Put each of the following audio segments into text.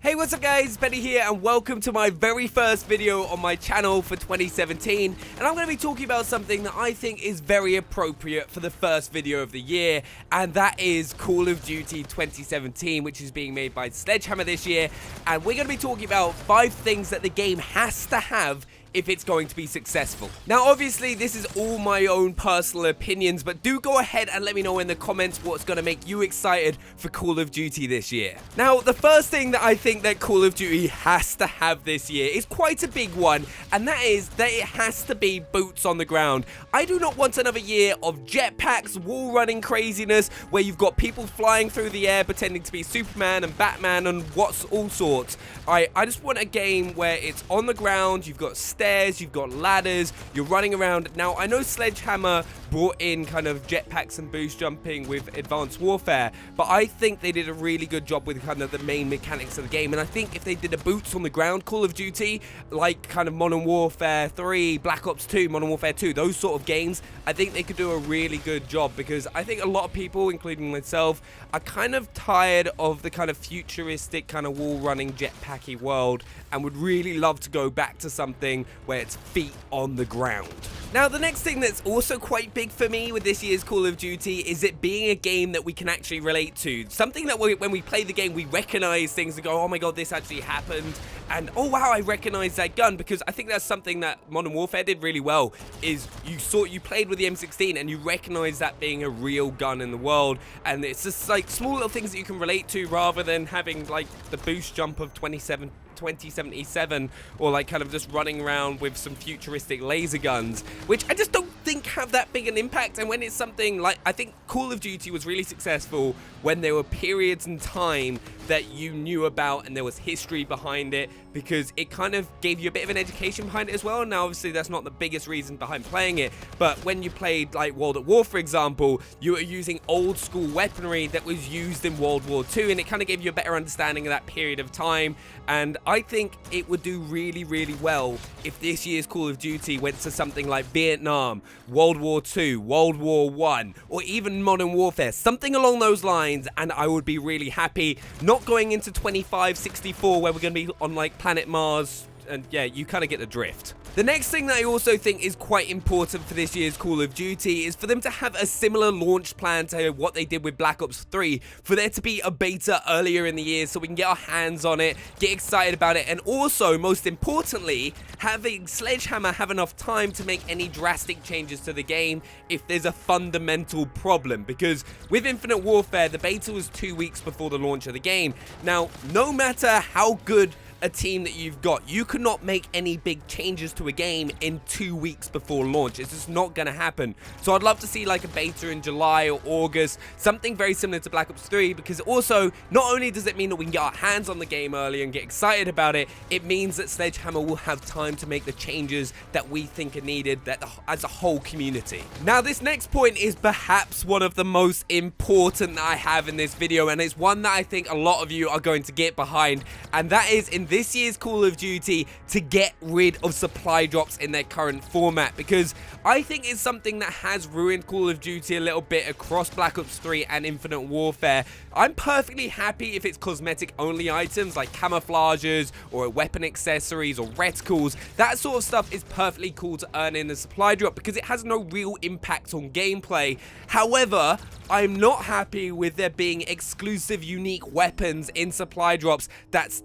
Hey, what's up guys, Benny here and welcome to my very first video on my channel for 2017, and I'm going to be talking about something that I think is very appropriate for the first video of the year, and that is Call of Duty 2017, which is being made by Sledgehammer this year, and we're going to be talking about 5 things that the game has to have if it's going to be successful. Now obviously this is all my own personal opinions, but do go ahead and let me know in the comments what's going to make you excited for Call of Duty this year. Now the first thing that I think that Call of Duty has to have this year is quite a big one, and that is that it has to be boots on the ground. I do not want another year of jetpacks, wall running craziness where you've got people flying through the air pretending to be Superman and Batman and what's all sorts. I just want a game where it's on the ground, you've got stairs, you've got ladders, you're running around. Now I know Sledgehammer brought in kind of jetpacks and boost jumping with Advanced Warfare, but I think they did a really good job with kind of the main mechanics of the game, and I think if they did a boots on the ground Call of Duty, like kind of Modern Warfare 3, Black Ops 2, Modern Warfare 2, those sort of games, I think they could do a really good job, because I think a lot of people, including myself, are kind of tired of the kind of futuristic kind of wall running jetpacky world and would really love to go back to something where it's feet on the ground. Now the next thing that's also quite big for me with this year's Call of Duty is it being a game that we can actually relate to. Something that when we play the game we recognize things and go, oh my god, this actually happened, and oh wow, I recognize that gun, because I think that's something that Modern Warfare did really well, is you played with the M16 and you recognize that being a real gun in the world, and it's just like small little things that you can relate to rather than having like the boost jump of 2077, or like kind of just running around with some futuristic laser guns, which I just don't think have that big an impact. And when it's something like, I think Call of Duty was really successful when there were periods in time that you knew about and there was history behind it, because it kind of gave you a bit of an education behind it as well. Now obviously that's not the biggest reason behind playing it, but when you played like World at War, for example, you were using old school weaponry that was used in World War II, and it kind of gave you a better understanding of that period of time. And I think it would do really, really well if this year's Call of Duty went to something like Vietnam, World War II, World War I, or even Modern Warfare, something along those lines, and I would be really happy. Not going into 2564 where we're going to be on like planet Mars, and yeah, you kind of get the drift. The next thing that I also think is quite important for this year's Call of Duty is for them to have a similar launch plan to what they did with Black Ops 3, for there to be a beta earlier in the year so we can get our hands on it, get excited about it, and also, most importantly, having Sledgehammer have enough time to make any drastic changes to the game if there's a fundamental problem, because with Infinite Warfare, the beta was 2 weeks before the launch of the game. Now, no matter how good a team that you've got, you cannot make any big changes to a game in 2 weeks before launch. It's just not going to happen. So I'd love to see like a beta in July or August, something very similar to Black Ops 3, because also not only does it mean that we can get our hands on the game early and get excited about it, it means that Sledgehammer will have time to make the changes that we think are needed as a whole community. Now this next point is perhaps one of the most important that I have in this video, and it's one that I think a lot of you are going to get behind, and that is in this year's Call of Duty to get rid of supply drops in their current format, because I think it's something that has ruined Call of Duty a little bit across Black Ops 3 and Infinite Warfare. I'm perfectly happy if it's cosmetic only items like camouflages or weapon accessories or reticles. That sort of stuff is perfectly cool to earn in the supply drop because it has no real impact on gameplay. However, I'm not happy with there being exclusive unique weapons in supply drops. That's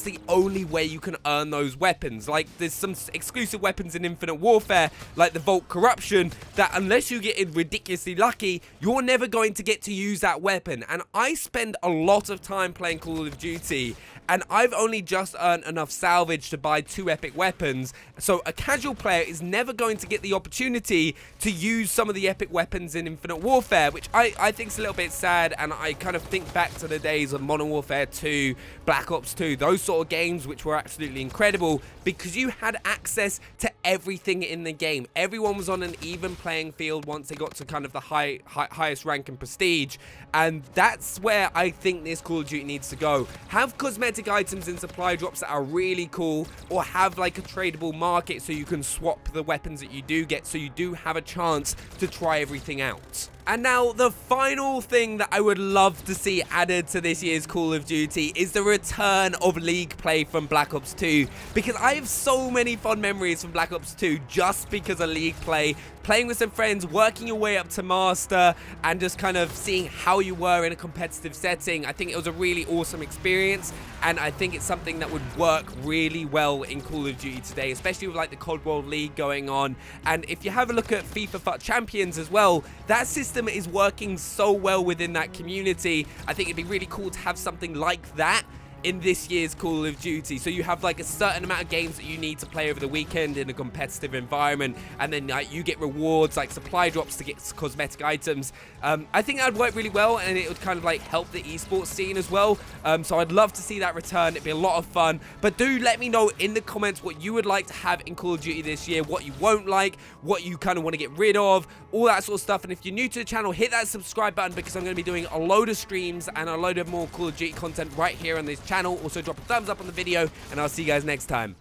the only way you can earn those weapons. Like, there's some exclusive weapons in Infinite Warfare, like the Vault Corruption, that unless you get ridiculously lucky, you're never going to get to use that weapon. And I spend a lot of time playing Call of Duty, and I've only just earned enough salvage to buy 2 epic weapons, so a casual player is never going to get the opportunity to use some of the epic weapons in Infinite Warfare, which I think is a little bit sad. And I kind of think back to the days of Modern Warfare 2, Black Ops 2, those sort of games which were absolutely incredible because you had access to everything in the game. Everyone was on an even playing field once they got to kind of the highest rank and prestige, and that's where I think this Call of Duty needs to go. Have cosmetic items in supply drops that are really cool, or have like a tradable market so you can swap the weapons that you do get, so you do have a chance to try everything out. And now the final thing that I would love to see added to this year's Call of Duty is the return of League play from Black Ops 2, because I have so many fond memories from Black Ops 2 just because of League play, playing with some friends, working your way up to Master, and just kind of seeing how you were in a competitive setting. I think it was a really awesome experience, and I think it's something that would work really well in Call of Duty today, especially with like the COD World League going on. And if you have a look at FIFA FUT Champions as well, that system is working so well within that community. I think it'd be really cool to have something like that in this year's Call of Duty. So you have like a certain amount of games that you need to play over the weekend in a competitive environment, and then you get rewards like supply drops to get cosmetic items. I think that would work really well, and it would kind of like help the esports scene as well. So I'd love to see that return. It'd be a lot of fun. But do let me know in the comments what you would like to have in Call of Duty this year, what you won't like, what you kind of want to get rid of, all that sort of stuff. And if you're new to the channel, hit that subscribe button, because I'm going to be doing a load of streams and a load of more Call of Duty content right here on this channel. Also drop a thumbs up on the video, and I'll see you guys next time.